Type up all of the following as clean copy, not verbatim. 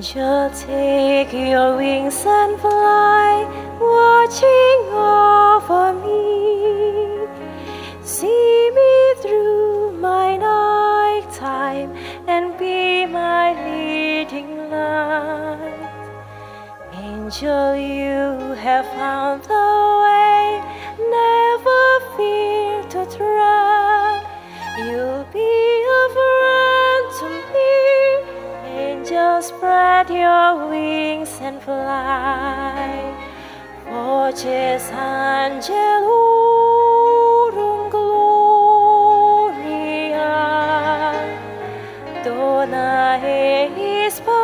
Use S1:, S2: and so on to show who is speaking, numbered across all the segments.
S1: Angel, take your wings and fly, watching over me. See me through my night time and be my leading light. Angel, you have found the way, never fear to try. You'll be a friend to me. Angel, spread your wings and fly. Voces angelorum gloria, dona eis pacem.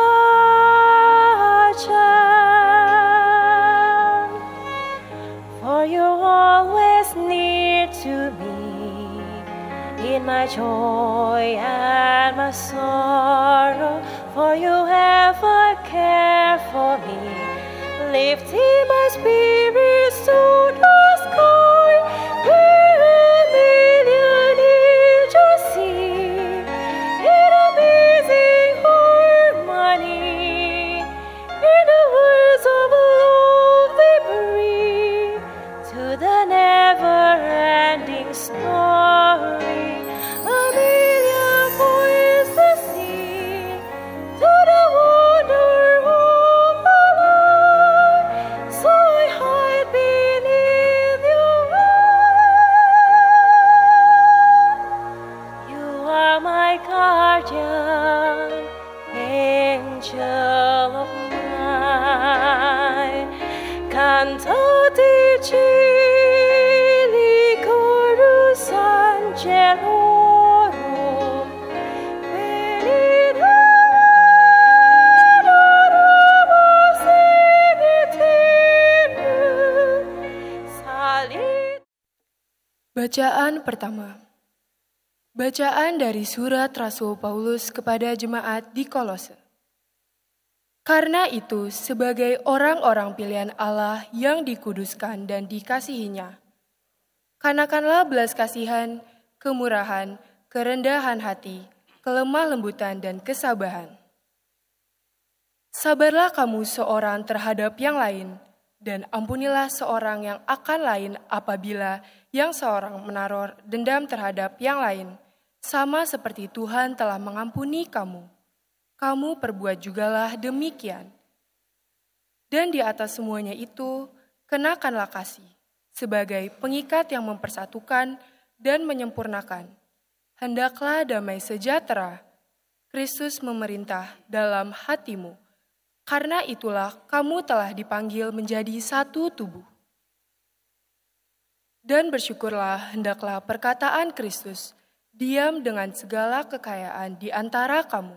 S1: For you're always near to me, in my joy and my sorrow, for you ever care for me, lifting my spirits to the sky, where a million angels sing in amazing harmony. In the words of love they bring to the never-ending story. A million voices sing to the wonder of the Lord. So I hide beneath your wings. You are my guardian, angel of mine. Cantate celi chorus angelorum, venit in eternum salit.
S2: Bacaan pertama. Bacaan dari surat Rasul Paulus kepada jemaat di Kolose. Karena itu, sebagai orang-orang pilihan Allah yang dikuduskan dan dikasihinya, kanakanlah belas kasihan, kemurahan, kerendahan hati, kelemah lembutan, dan kesabaran. Sabarlah kamu seorang terhadap yang lain, dan ampunilah seorang yang akan lain apabila yang seorang menaruh dendam terhadap yang lain, sama seperti Tuhan telah mengampuni kamu. Kamu perbuat jugalah demikian. Dan di atas semuanya itu, kenakanlah kasih, sebagai pengikat yang mempersatukan dan menyempurnakan. Hendaklah damai sejahtera, Kristus memerintah dalam hatimu. Karena itulah kamu telah dipanggil menjadi satu tubuh. Dan bersyukurlah hendaklah perkataan Kristus diam dengan segala kekayaan di antara kamu,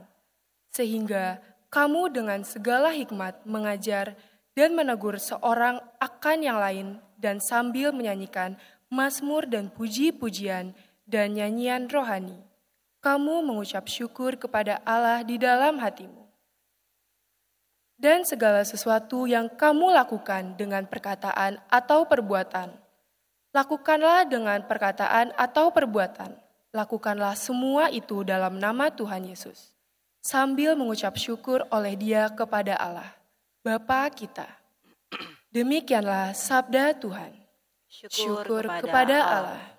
S2: sehingga kamu dengan segala hikmat mengajar dan menegur seorang akan yang lain dan sambil menyanyikan mazmur dan puji-pujian dan nyanyian rohani, kamu mengucap syukur kepada Allah di dalam hatimu. Dan segala sesuatu yang kamu lakukan dengan perkataan atau perbuatan, lakukanlah dengan perkataan atau perbuatan. Lakukanlah semua itu dalam nama Tuhan Yesus, sambil mengucap syukur oleh Dia kepada Allah, Bapa kita. Demikianlah sabda Tuhan. Syukur kepada Allah.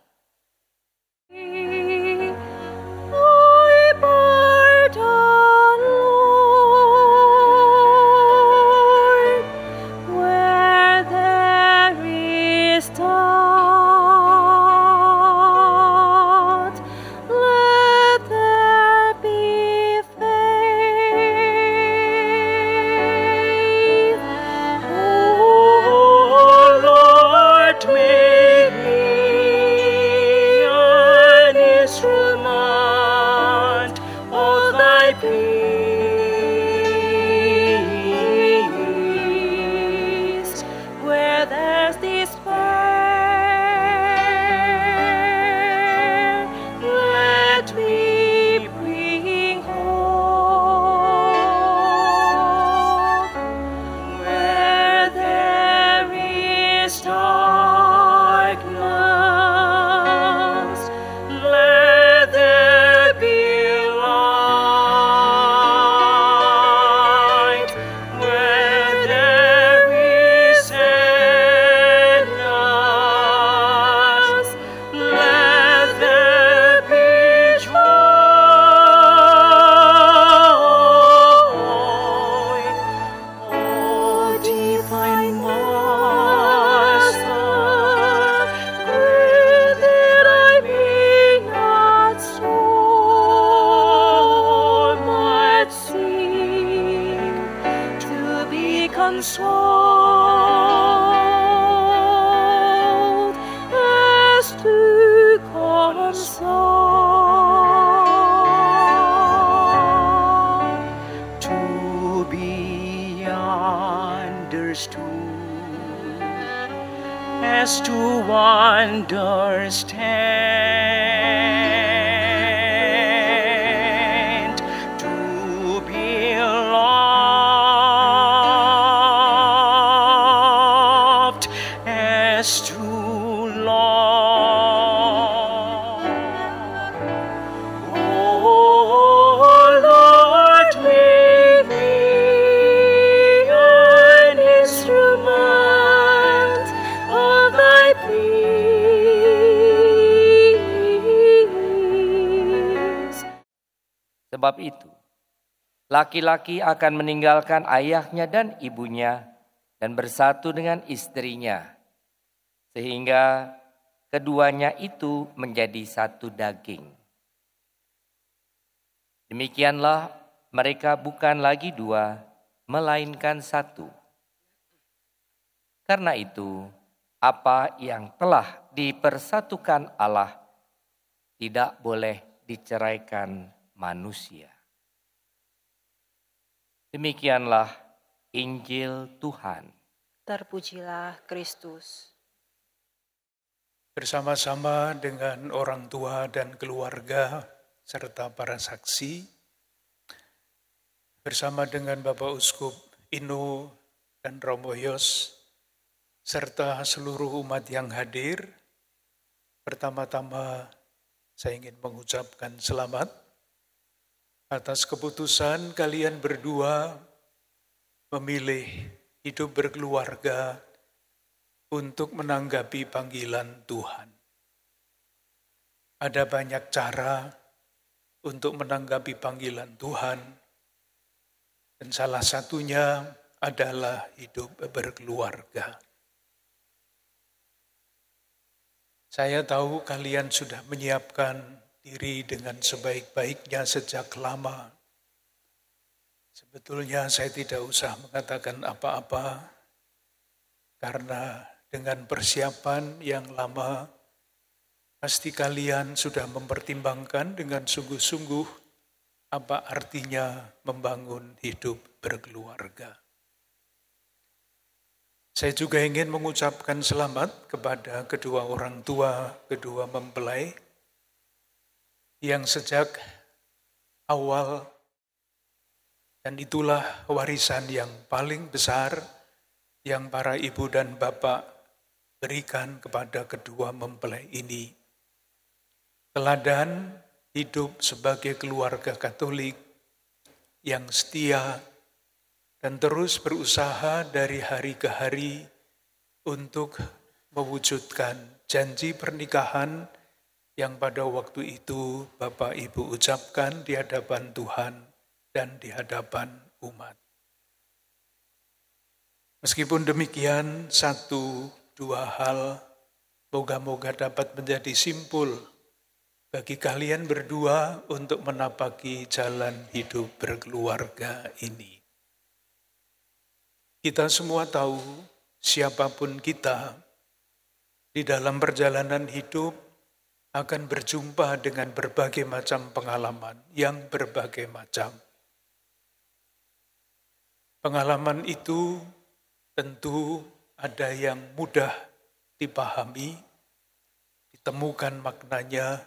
S1: Let there be light. consult as to consult,
S3: to be understood as to understand, to be loved as to love. Oh Lord, make me an instrument of thy peace.
S4: Sebab itu, laki-laki akan meninggalkan ayahnya dan ibunya dan bersatu dengan istrinya, sehingga keduanya itu menjadi satu daging. Demikianlah mereka bukan lagi dua, melainkan satu. Karena itu, apa yang telah dipersatukan Allah tidak boleh diceraikan manusia. Demikianlah Injil Tuhan.
S1: Terpujilah Kristus.
S5: Bersama-sama dengan orang tua dan keluarga serta para saksi, bersama dengan Bapak Uskup Ino dan Romo Yos, serta seluruh umat yang hadir, pertama-tama saya ingin mengucapkan selamat atas keputusan kalian berdua memilih hidup berkeluarga untuk menanggapi panggilan Tuhan. Ada banyak cara untuk menanggapi panggilan Tuhan, dan salah satunya adalah hidup berkeluarga. Saya tahu kalian sudah menyiapkan diri dengan sebaik-baiknya sejak lama. Sebetulnya saya tidak usah mengatakan apa-apa, karena dengan persiapan yang lama, pasti kalian sudah mempertimbangkan dengan sungguh-sungguh apa artinya membangun hidup berkeluarga. Saya juga ingin mengucapkan selamat kepada kedua orang tua, kedua mempelai, yang sejak awal, dan itulah warisan yang paling besar yang para ibu dan bapak berikan kepada kedua mempelai ini. Teladan hidup sebagai keluarga Katolik yang setia dan terus berusaha dari hari ke hari untuk mewujudkan janji pernikahan yang pada waktu itu Bapak Ibu ucapkan di hadapan Tuhan dan di hadapan umat. Meskipun demikian, satu dua hal moga-moga dapat menjadi simpul bagi kalian berdua untuk menapaki jalan hidup berkeluarga ini. Kita semua tahu, siapapun kita di dalam perjalanan hidup akan berjumpa dengan berbagai macam pengalaman yang berbagai macam. Pengalaman itu tentu ada yang mudah dipahami, ditemukan maknanya,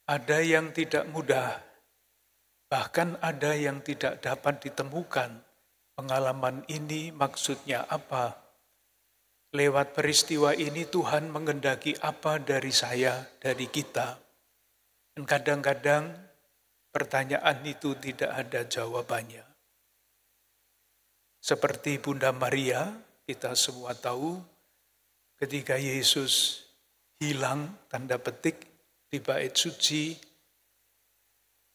S5: ada yang tidak mudah, bahkan ada yang tidak dapat ditemukan. Pengalaman ini maksudnya apa? Lewat peristiwa ini Tuhan menghendaki apa dari saya, dari kita. Dan kadang-kadang pertanyaan itu tidak ada jawabannya. Seperti Bunda Maria, kita semua tahu ketika Yesus hilang, tanda petik, di bait suci,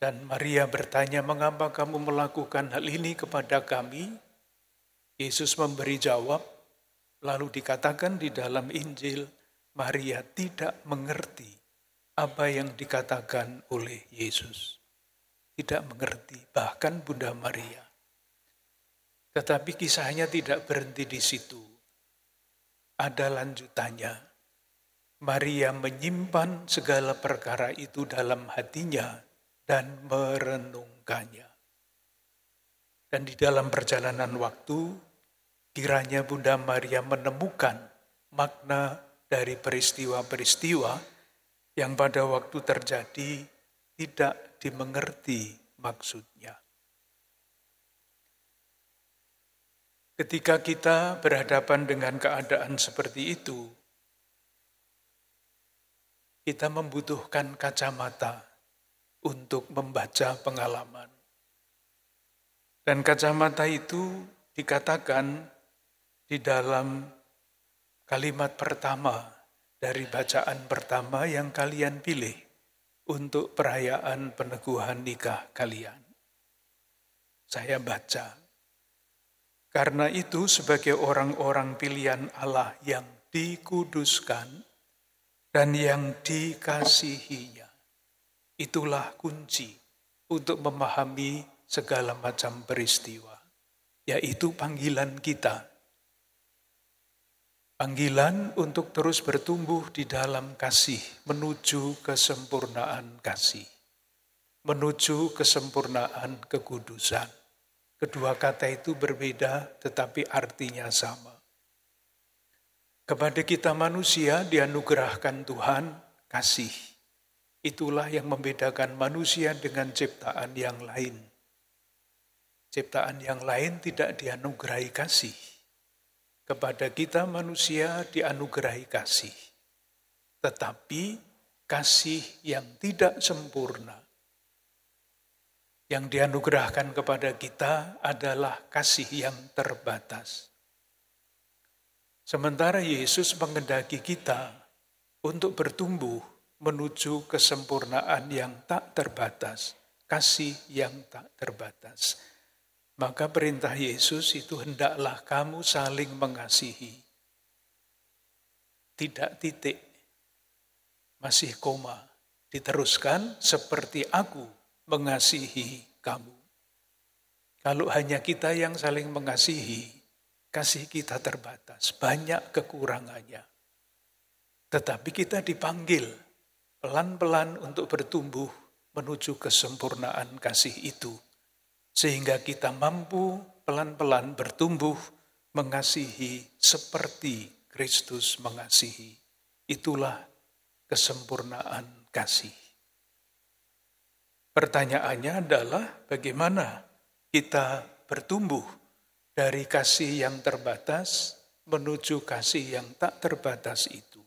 S5: dan Maria bertanya, mengapa kamu melakukan hal ini kepada kami? Yesus memberi jawab, lalu dikatakan di dalam Injil, Maria tidak mengerti apa yang dikatakan oleh Yesus. Tidak mengerti, bahkan Bunda Maria. Tetapi kisahnya tidak berhenti di situ. Ada lanjutannya. Maria menyimpan segala perkara itu dalam hatinya dan merenungkannya. Dan di dalam perjalanan waktu, kiranya Bunda Maria menemukan makna dari peristiwa-peristiwa yang pada waktu terjadi tidak dimengerti maksudnya. Ketika kita berhadapan dengan keadaan seperti itu, kita membutuhkan kacamata untuk membaca pengalaman. Dan kacamata itu dikatakan di dalam kalimat pertama dari bacaan pertama yang kalian pilih untuk perayaan peneguhan nikah kalian. Saya baca. Karena itu sebagai orang-orang pilihan Allah yang dikuduskan dan yang dikasihinya, itulah kunci untuk memahami segala macam peristiwa, yaitu panggilan kita. Panggilan untuk terus bertumbuh di dalam kasih, menuju kesempurnaan kasih, menuju kesempurnaan kekudusan. Kedua kata itu berbeda tetapi artinya sama. Kepada kita manusia dianugerahkan Tuhan kasih. Itulah yang membedakan manusia dengan ciptaan yang lain. Ciptaan yang lain tidak dianugerahi kasih. Kepada kita manusia dianugerahi kasih. Tetapi kasih yang tidak sempurna. Yang dianugerahkan kepada kita adalah kasih yang terbatas. Sementara Yesus mengendaki kita untuk bertumbuh menuju kesempurnaan yang tak terbatas, kasih yang tak terbatas. Maka perintah Yesus itu hendaklah kamu saling mengasihi. Tidak titik, masih koma, diteruskan seperti aku mengasihi kamu. Kalau hanya kita yang saling mengasihi, kasih kita terbatas, banyak kekurangannya. Tetapi kita dipanggil pelan-pelan untuk bertumbuh menuju kesempurnaan kasih itu. Sehingga kita mampu pelan-pelan bertumbuh mengasihi seperti Kristus mengasihi. Itulah kesempurnaan kasih. Pertanyaannya adalah bagaimana kita bertumbuh dari kasih yang terbatas menuju kasih yang tak terbatas itu.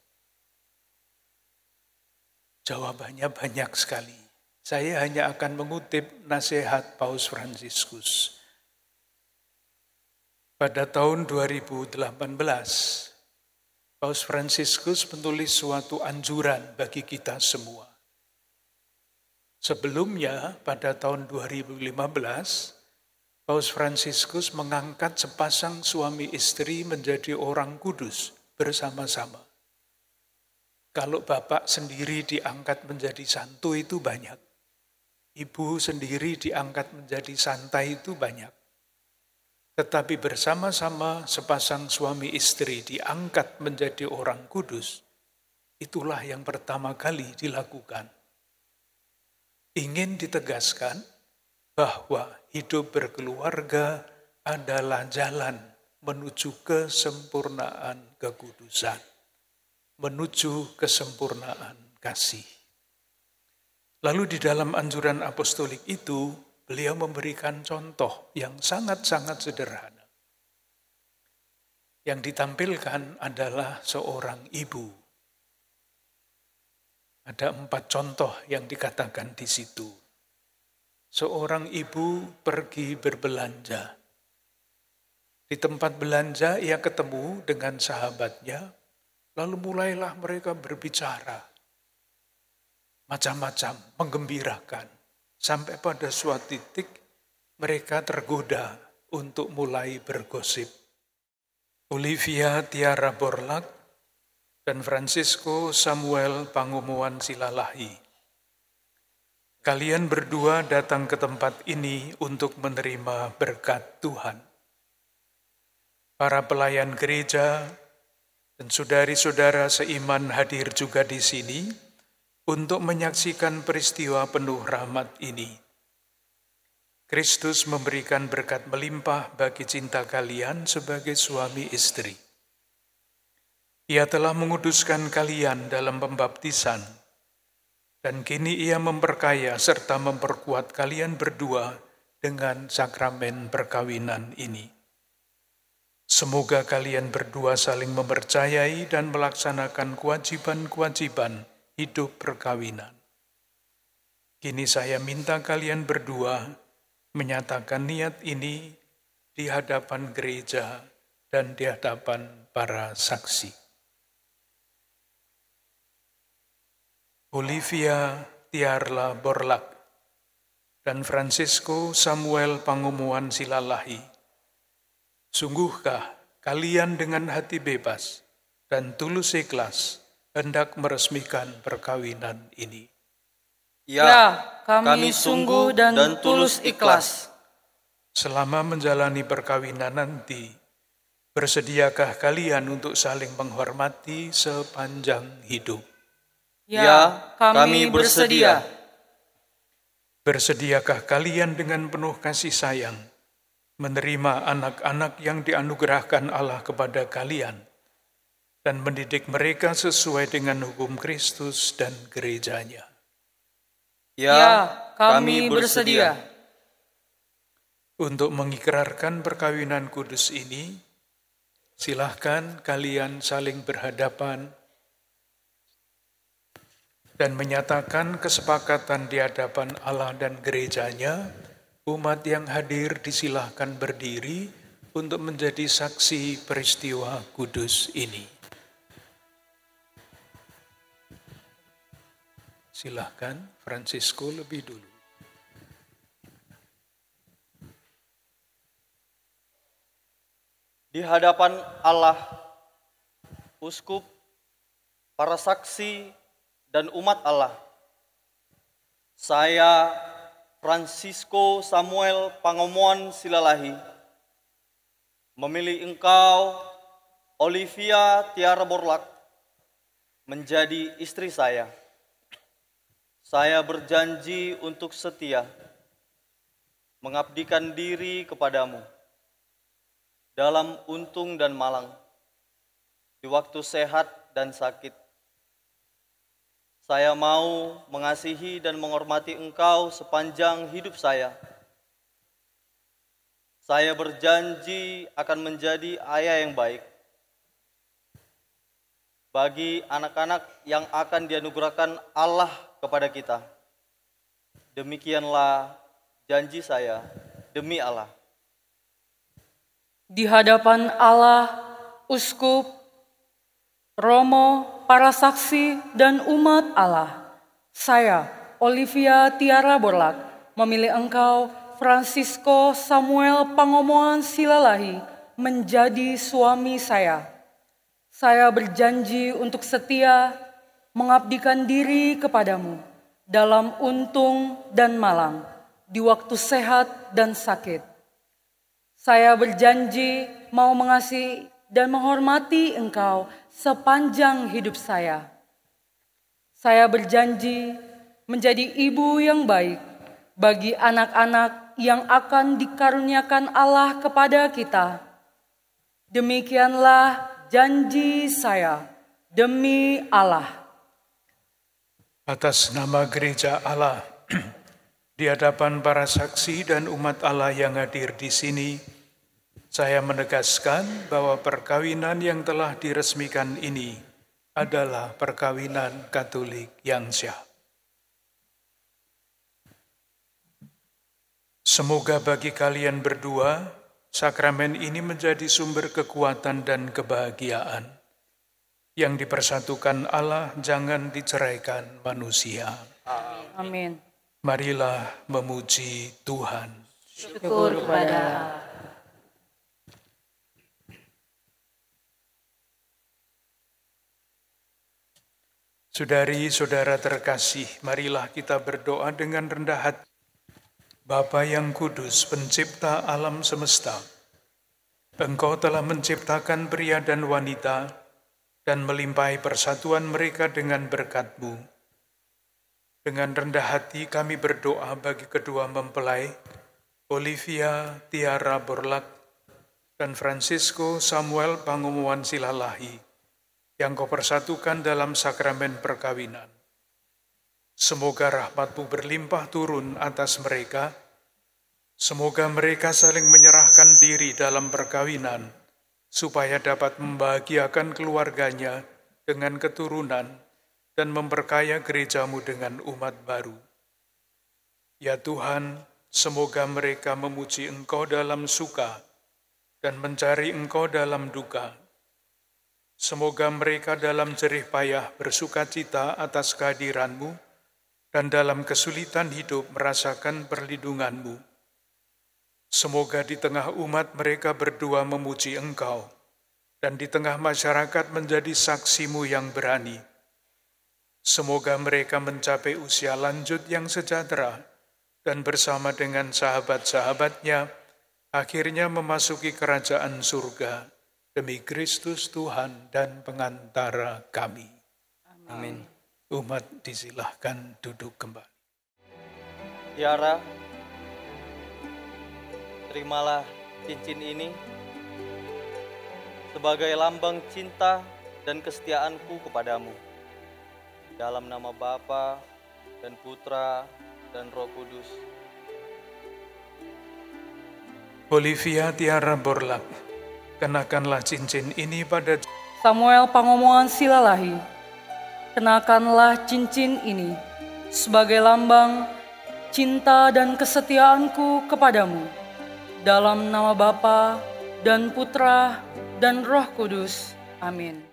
S5: Jawabannya banyak sekali. Saya hanya akan mengutip nasihat Paus Fransiskus. Pada tahun 2018, Paus Fransiskus menulis suatu anjuran bagi kita semua. Sebelumnya, pada tahun 2015, Paus Fransiskus mengangkat sepasang suami istri menjadi orang kudus bersama-sama. Kalau bapak sendiri diangkat menjadi santo itu banyak. Ibu sendiri diangkat menjadi santai itu banyak. Tetapi bersama-sama sepasang suami istri diangkat menjadi orang kudus, itulah yang pertama kali dilakukan. Ingin ditegaskan bahwa hidup berkeluarga adalah jalan menuju kesempurnaan kekudusan, menuju kesempurnaan kasih. Lalu di dalam anjuran apostolik itu, beliau memberikan contoh yang sangat-sangat sederhana. Yang ditampilkan adalah seorang ibu. Ada 4 contoh yang dikatakan di situ. Seorang ibu pergi berbelanja. Di tempat belanja ia ketemu dengan sahabatnya, lalu mulailah mereka berbicara. Macam-macam, menggembirakan. Sampai pada suatu titik mereka tergoda untuk mulai bergosip. Olivia Tiara Borlak dan Francisco Samuel Pangumuan Silalahi. Kalian berdua datang ke tempat ini untuk menerima berkat Tuhan. para pelayan gereja, dan saudari-saudara seiman hadir juga di sini untuk menyaksikan peristiwa penuh rahmat ini. Kristus memberikan berkat melimpah bagi cinta kalian sebagai suami istri. Ia telah menguduskan kalian dalam pembaptisan, dan kini Ia memperkaya serta memperkuat kalian berdua dengan sakramen perkawinan ini. Semoga kalian berdua saling mempercayai dan melaksanakan kewajiban-kewajiban hidup perkawinan. Kini saya minta kalian berdua menyatakan niat ini di hadapan gereja dan di hadapan para saksi. Olivia Tiarla Borlak dan Francisco Samuel Pangomuan Silalahi, sungguhkah kalian dengan hati bebas dan tulus ikhlas hendak meresmikan perkawinan ini?
S6: Ya, kami sungguh dan tulus ikhlas.
S5: Selama menjalani perkawinan nanti, bersediakah kalian untuk saling menghormati sepanjang hidup?
S6: Ya, kami bersedia.
S5: Bersediakah kalian dengan penuh kasih sayang menerima anak-anak yang dianugerahkan Allah kepada kalian dan mendidik mereka sesuai dengan hukum Kristus dan gerejanya?
S6: Ya, kami bersedia.
S5: Untuk mengikrarkan perkawinan kudus ini, silahkan kalian saling berhadapan dan menyatakan kesepakatan di hadapan Allah dan gerejanya. Umat yang hadir disilahkan berdiri untuk menjadi saksi peristiwa kudus ini. Silahkan Francisco lebih dulu.
S6: Di hadapan Allah, uskup, para saksi, dan umat Allah, saya, Francisco Samuel Pangomuan Silalahi, memilih engkau, Olivia Tiarla Borlak, menjadi istri saya. Saya berjanji untuk setia, mengabdikan diri kepadamu, dalam untung dan malang, di waktu sehat dan sakit. Saya mau mengasihi dan menghormati engkau sepanjang hidup saya. Saya berjanji akan menjadi ayah yang baik bagi anak-anak yang akan dianugerahkan Allah kepada kita. Demikianlah janji saya demi Allah.
S7: Di hadapan Allah, uskup, romo, para saksi, dan umat Allah, saya, Olivia Tiarla Borlak, memilih engkau, Francisco Samuel Pangomuan Silalahi, menjadi suami saya. Saya berjanji untuk setia, mengabdikan diri kepadamu, dalam untung dan malang, di waktu sehat dan sakit. Saya berjanji mau mengasihi dan menghormati engkau sepanjang hidup saya. Saya berjanji menjadi ibu yang baik bagi anak-anak yang akan dikaruniakan Allah kepada kita. Demikianlah janji saya demi Allah.
S5: Atas nama gereja Allah, di hadapan para saksi dan umat Allah yang hadir di sini, saya menegaskan bahwa perkawinan yang telah diresmikan ini adalah perkawinan Katolik yang syah. Semoga bagi kalian berdua, sakramen ini menjadi sumber kekuatan dan kebahagiaan. Yang dipersatukan Allah jangan diceraikan manusia.
S7: Amin.
S5: Marilah memuji Tuhan.
S1: Syukur kepada Allah.
S5: Saudari-saudara terkasih, marilah kita berdoa dengan rendah hati. Bapa yang kudus, pencipta alam semesta, Engkau telah menciptakan pria dan wanita dan melimpahi persatuan mereka dengan berkat-Mu. Dengan rendah hati kami berdoa bagi kedua mempelai, Olivia Tiara Borlak dan Francisco Samuel Pangomuan Silalahi, yang Kau persatukan dalam sakramen perkawinan. Semoga rahmat-Mu berlimpah turun atas mereka. Semoga mereka saling menyerahkan diri dalam perkawinan, supaya dapat membahagiakan keluarganya dengan keturunan dan memperkaya gereja-Mu dengan umat baru. Ya Tuhan, semoga mereka memuji Engkau dalam suka dan mencari Engkau dalam duka. Semoga mereka dalam jerih payah bersukacita atas kehadiran-Mu dan dalam kesulitan hidup merasakan perlindungan-Mu. Semoga di tengah umat mereka berdua memuji Engkau, dan di tengah masyarakat menjadi saksi-Mu yang berani. Semoga mereka mencapai usia lanjut yang sejahtera, dan bersama dengan sahabat-sahabatnya, akhirnya memasuki kerajaan surga, demi Kristus Tuhan dan pengantara kami.
S6: Amin.
S5: Umat disilahkan duduk kembali.
S6: Tiara, terimalah cincin ini sebagai lambang cinta dan kesetiaanku kepadamu. Dalam nama Bapa dan Putra dan Roh Kudus.
S5: Olivia Tiara Borlak, kenakanlah cincin ini pada
S7: Samuel Pangomuan Silalahi, kenakanlah cincin ini sebagai lambang cinta dan kesetiaanku kepadamu. Dalam nama Bapa dan Putra dan Roh Kudus. Amin.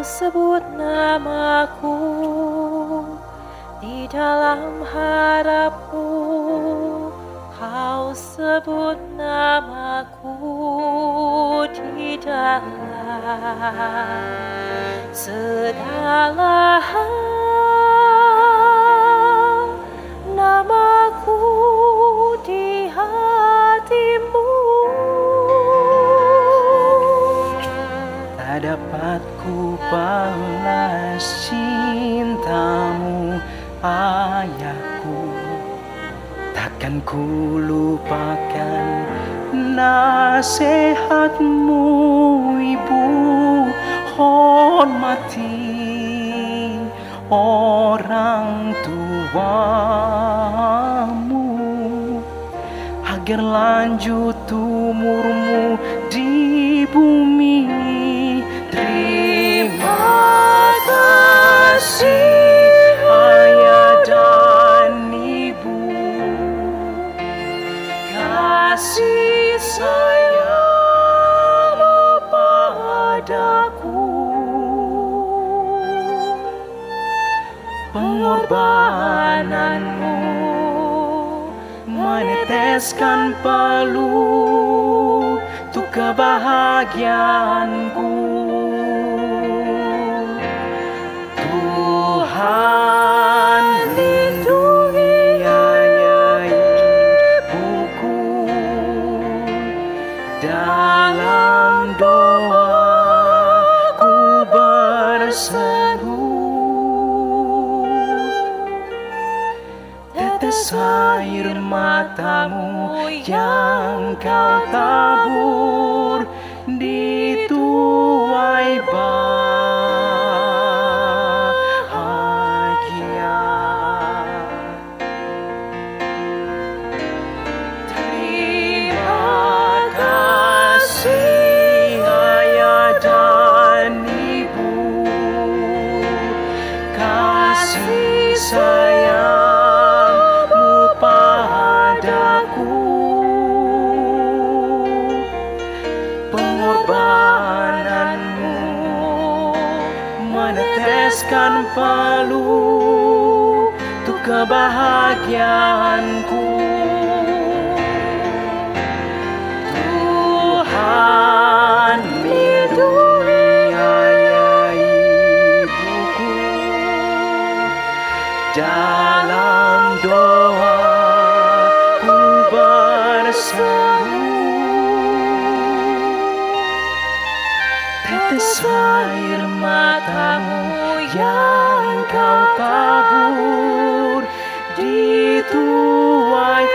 S3: Sebut namaku di dalam harapku, Kau sebut namaku di dalam segala hal, namaku di hatimu.
S8: Tak dapat ku balas cintamu, ayahku. Takkan ku lupakan nasihatmu, ibu. Hormati orang tuamu, agar lanjut umurmu di bumi. Terima kasih ayah dan ibu, kasih sayang padaku, pengorbananmu meneteskan palu untuk kebahagiaanku. Tuhan lindungi ayah ibuku, dalam doa ku berseru, tetes air matamu yang kau tabur di tuai bahagia. Terima kasih ayah dan ibu, kasih sayangmu padaku, pengorbananmu meneteskan palu untuk kebahagiaanku. dalam doa ku berseru. Tetes air matamu yang kau tabur di tuai